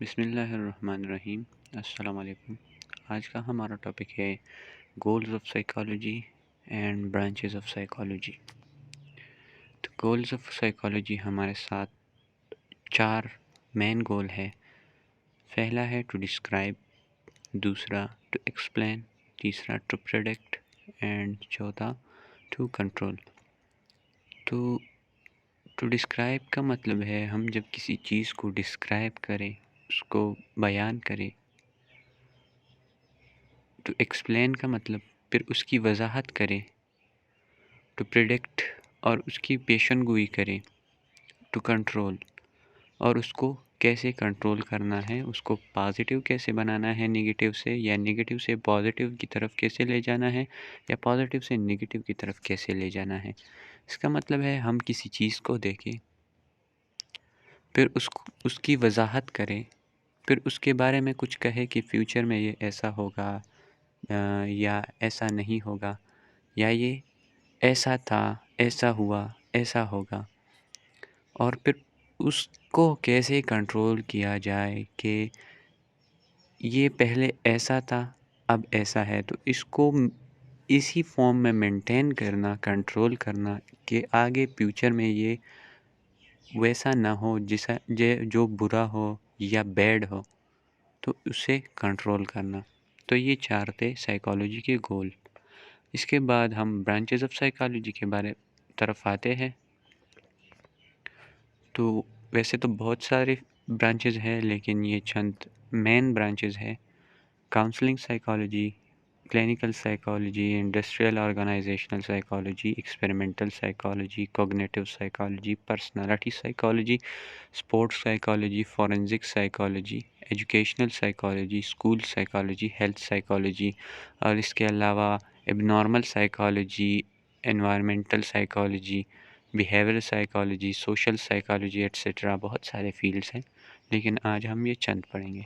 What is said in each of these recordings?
بسم اللہ الرحمن الرحیم۔ السلام علیکم۔ آج کا ہمارا ٹاپک ہے goals of psychology and branches of psychology. تو گولز آف سائیکالوجی ہمارے ساتھ 4 مین گول ہے۔ پہلا ہے ٹو ڈسکرائب، دوسرا ٹو ایکسپلین، تیسرا ٹو پریڈکٹ اینڈ چوتھا ٹو کنٹرول۔ ٹو ڈسکرائب کا مطلب ہے ہم جب کسی چیز کو ڈسکرائب کریں، اس کو بیان کریں۔ ٹو ایکسپلین کا مطلب پھر اس کی وضاحت کریں۔ ٹو پریڈکٹ اور اس کی پیشن گوئی کریں۔ ٹو کنٹرول اور اس کو کیسے کنٹرول کرنا ہے، اس کو پازیٹیو کیسے بنانا ہے نگیٹیو سے، یا نگیٹیو سے پازیٹیو کی طرف کیسے لے جانا ہے، یا پازیٹیو سے نگیٹیو کی طرف کیسے لے جانا ہے۔ اس کا مطلب ہے ہم کسی چیز کو دیکھیں، پھر اس کی وضاحت کریں، پھر اس کے بارے میں کچھ کہے کہ فیوچر میں یہ ایسا ہوگا یا ایسا نہیں ہوگا، یا یہ ایسا تھا، ایسا ہوا، ایسا ہوگا، اور پھر اس کو کیسے کنٹرول کیا جائے کہ یہ پہلے ایسا تھا اب ایسا ہے، تو اس کو اسی فارم میں مینٹین کرنا، کنٹرول کرنا کہ آگے فیوچر میں یہ ویسا نہ ہو جو برا ہو یا بیڈ ہو، تو اسے کنٹرول کرنا۔ تو یہ 4 تھے سائیکالوجی کے گول۔ اس کے بعد ہم برانچز آف سائیکالوجی کے طرف آتے ہیں۔ تو ویسے تو بہت سارے برانچز ہیں، لیکن یہ چند مین برانچز ہیں: counselling psychology, clinical psychology, industrial organisational psychology, experimental psychology, cognitive psychology, personality psychology, sports psychology, forensic psychology, educational psychology, school psychology, health psychology, اور اس کے علاوہ اب normal psychology, environmental psychology, behaviour psychology, social psychology etcetera. بہت سارے fields ہیں، لیکن آج ہم یہ چند پڑھیں گے۔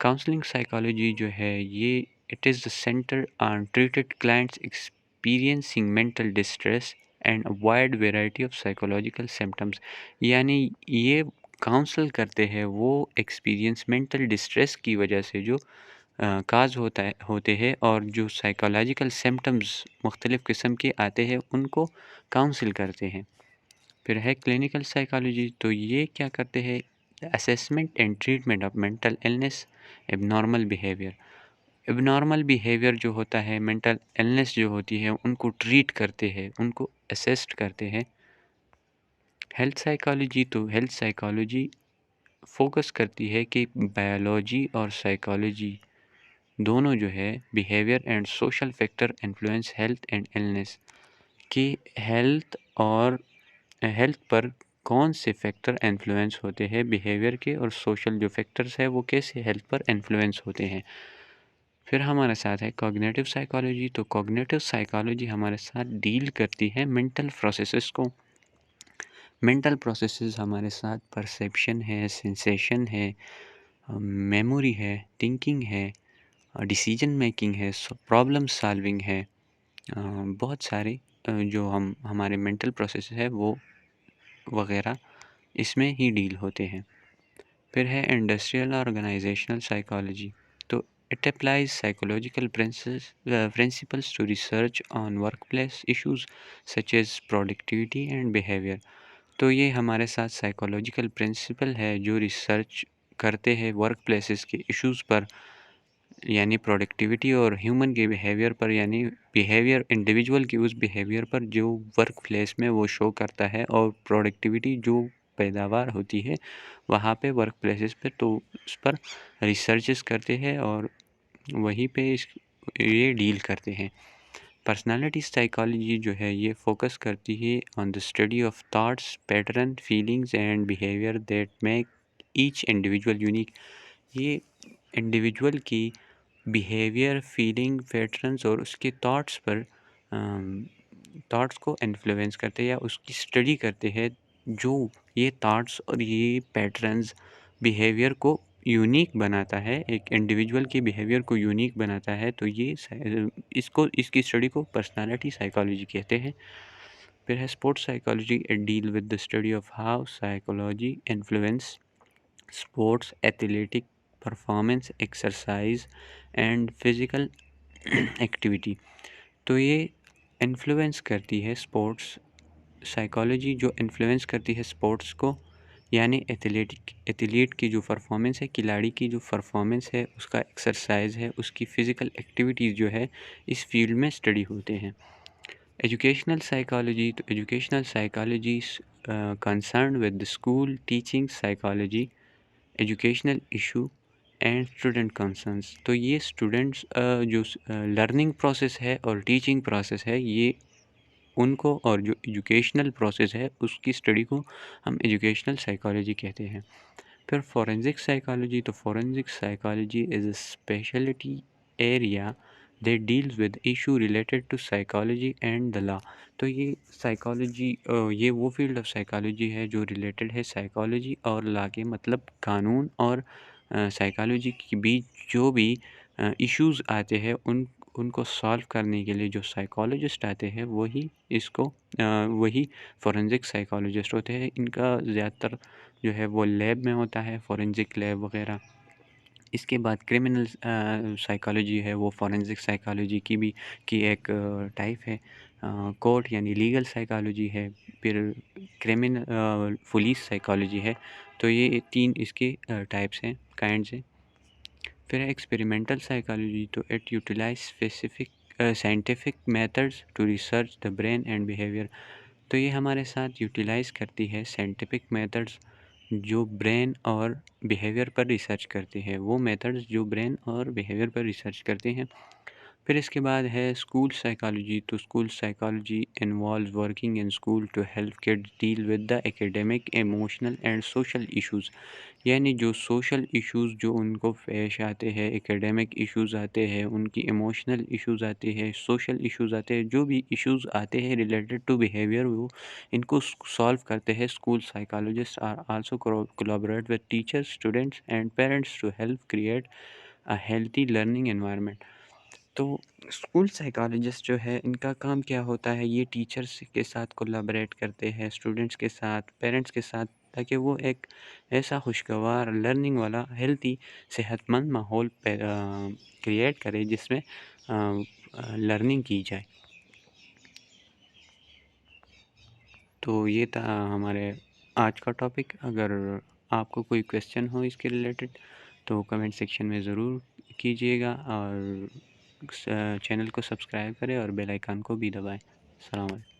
کاؤنسلنگ سائیکالوجی جو ہے یہ it is the centre on treated clients experiencing mental distress and wide variety of psychological symptoms, یعنی یہ کاؤنسل کرتے ہیں وہ ایکسپیرینس مینٹل ڈسٹریس کی وجہ سے جو کاز ہوتے ہیں، اور جو سائیکولوجیکل سمٹمز مختلف قسم کے آتے ہیں ان کو کاؤنسل کرتے ہیں۔ پھر ہے کلینکل سائیکالوجی، تو یہ کیا کرتے ہیں؟ Assessment and treatment of mental illness, اب نارمل بیہیویئر۔ اب نارمل بیہیویئر جو ہوتا ہے، مینٹل النس جو ہوتی ہے، ان کو ٹریٹ کرتے ہیں، ان کو اسیسٹ کرتے ہیں۔ ہیلتھ سائیکالوجی، تو ہیلتھ سائیکالوجی فوکس کرتی ہے کہ بائیولوجی اور سائیکالوجی دونوں جو ہے behaviour and social factor influence health and illness, کہ ہیلتھ پر کون سے فیکٹر انفلوئنس ہوتے ہیں بیہیویئر کے، اور سوشل جو فیکٹرز ہے وہ کیسے ہیلتھ پر انفلوئنس ہوتے ہیں۔ پھر ہمارے ساتھ ہے کوگنیٹو سائیکالوجی، تو کوگنیٹو سائیکالوجی ہمارے ساتھ ڈیل کرتی ہے مینٹل پروسیسز کو۔ مینٹل پروسیسز ہمارے ساتھ پرسیپشن ہے، سینسیشن ہے، میموری ہے، تھنکنگ ہے، ڈیسیجن میکنگ ہے، پرابلم سالونگ ہے، بہت سارے جو ہمارے مینٹل پروسیس ہے وہ وغیرہ اس میں ہی ڈیل ہوتے ہیں۔ پھر ہے انڈسٹریل آرگنائزیشنل سائیکالوجی، تو it applies psychological principles to research on workplace issues such as productivity and behaviour. تو یہ ہمارے ساتھ سائیکولوجیکل پرنسپل ہے جو ریسرچ کرتے ہیں ورک پلیسز کے ایشوز پر، یعنی پروڈکٹیوٹی اور ہیومن کے بیہیویئر پر، یعنی بیہیویئر انڈیویجول کی اس بیہیویئر پر جو ورک پلیس میں وہ شو کرتا ہے، اور پروڈکٹیوٹی جو پیداوار ہوتی ہے وہاں پہ ورک پلیسز پہ، تو اس پر ریسرچز کرتے ہیں اور وہیں پہ یہ ڈیل کرتے ہیں۔ پرسنالٹی سائیکالوجی جو ہے یہ فوکس کرتی ہے on the study of thoughts, pattern, feelings and behaviour that make each individual unique. یہ انڈیویجول کی بیہیویئر، فیلنگ، پیٹرنز اور اس کے تھاٹس کو انفلوئنس کرتے ہیں، یا اس کی اسٹڈی کرتے ہیں جو یہ تھاٹس اور یہ پیٹرنز بیہیویئر کو یونیک بناتا ہے، ایک انڈیویجول کے بیہیویئر کو یونیک بناتا ہے، تو یہ اس کی اسٹڈی کو پرسنالٹی سائیکالوجی کہتے ہیں۔ پھر ہے sports psychology, deal with the study of how psychology influence sports, athletic performance, exercise and physical activity. تو یہ انفلوئنس کرتی ہے اسپورٹس سائیکالوجی، جو انفلوئنس کرتی ہے اسپورٹس کو، یعنی ایتھلیٹ کی جو پرفارمنس ہے، کھلاڑی کی جو پرفارمنس ہے، اس کا ایکسرسائز ہے، اس کی فزیکل ایکٹیویٹیز جو ہے اس فیلڈ میں اسٹڈی ہوتے ہیں۔ ایجوکیشنل سائیکالوجی، تو educational psychology concern with school teaching psychology, educational issue and student concerns. تو یہ اسٹوڈنٹس جو لرننگ پروسیس ہے اور ٹیچنگ پروسیس ہے، یہ ان کو، اور جو ایجوکیشنل پروسیس ہے اس کی اسٹڈی کو ہم ایجوکیشنل سائیکالوجی کہتے ہیں۔ پھر فورینزک سائیکالوجی، تو forensic psychology is a speciality area that deals with issue related to psychology and the law. تو یہ سائیکالوجی، یہ وہ فیلڈ آف سائیکالوجی ہے جو ریلیٹڈ ہے سائیکالوجی اور لا کے، مطلب قانون اور سائیکالوجی کے بیچ جو بھی ایشوز آتے ہیں ان کو سالو کرنے کے لیے جو سائیکالوجسٹ آتے ہیں وہی فورینزک سائیکالوجسٹ ہوتے ہیں۔ ان کا زیادہ تر جو ہے وہ لیب میں ہوتا ہے، فورینزک لیب وغیرہ۔ اس کے بعد کرمنل سائیکالوجی ہے، وہ فورینزک سائیکالوجی کی ایک ٹائپ ہے۔ کورٹ یعنی لیگل سائیکالوجی ہے، پھر پولیس سائیکالوجی ہے۔ تو یہ 3 اس کے ٹائپس ہیں، کائنڈز ہیں۔ پھر ایکسپیریمنٹل سائیکالوجی، تو it utilise specific scientific methods to research the brain and behaviour. تو یہ ہمارے ساتھ یوٹیلائز کرتی ہے سائنٹیفک میتھڈز جو برین اور بیہیویئر پر ریسرچ کرتے ہیں، وہ میتھڈز جو برین اور بیہیویئر پر ریسرچ کرتے ہیں۔ پھر اس کے بعد ہے اسکول سائیکالوجی، تو school psychology involves working in school to help kids deal with the academic, emotional and social issues, یعنی جو سوشل ایشوز جو ان کو پیش آتے ہیں، ایکیڈیمک ایشوز آتے ہیں، ان کی ایموشنل ایشوز آتے ہیں، سوشل ایشوز آتے ہیں، جو بھی ایشوز آتے ہیں ریلیٹڈ ٹو بیہیویئر، وہ ان کو سالو کرتے ہیں۔ School psychologist are also collaborate with teachers, students and parents to help create a healthy learning environment. تو اسکول سائیکالوجسٹ جو ہے، ان کا کام کیا ہوتا ہے؟ یہ ٹیچرس کے ساتھ کولیبریٹ کرتے ہیں، اسٹوڈنٹس کے ساتھ، پیرنٹس کے ساتھ، تاکہ وہ ایک ایسا خوشگوار لرننگ والا ہیلتھی صحت مند ماحول کریٹ کرے جس میں لرننگ کی جائے۔ تو یہ تھا ہمارے آج کا ٹاپک۔ اگر آپ کو کوئی کویسچن ہو اس کے ریلیٹڈ تو کمنٹ سیکشن میں ضرور کیجیے گا، اور چینل کو سبسکرائب کریں اور بیل آئیکن کو بھی دبائیں۔ السلام علیکم۔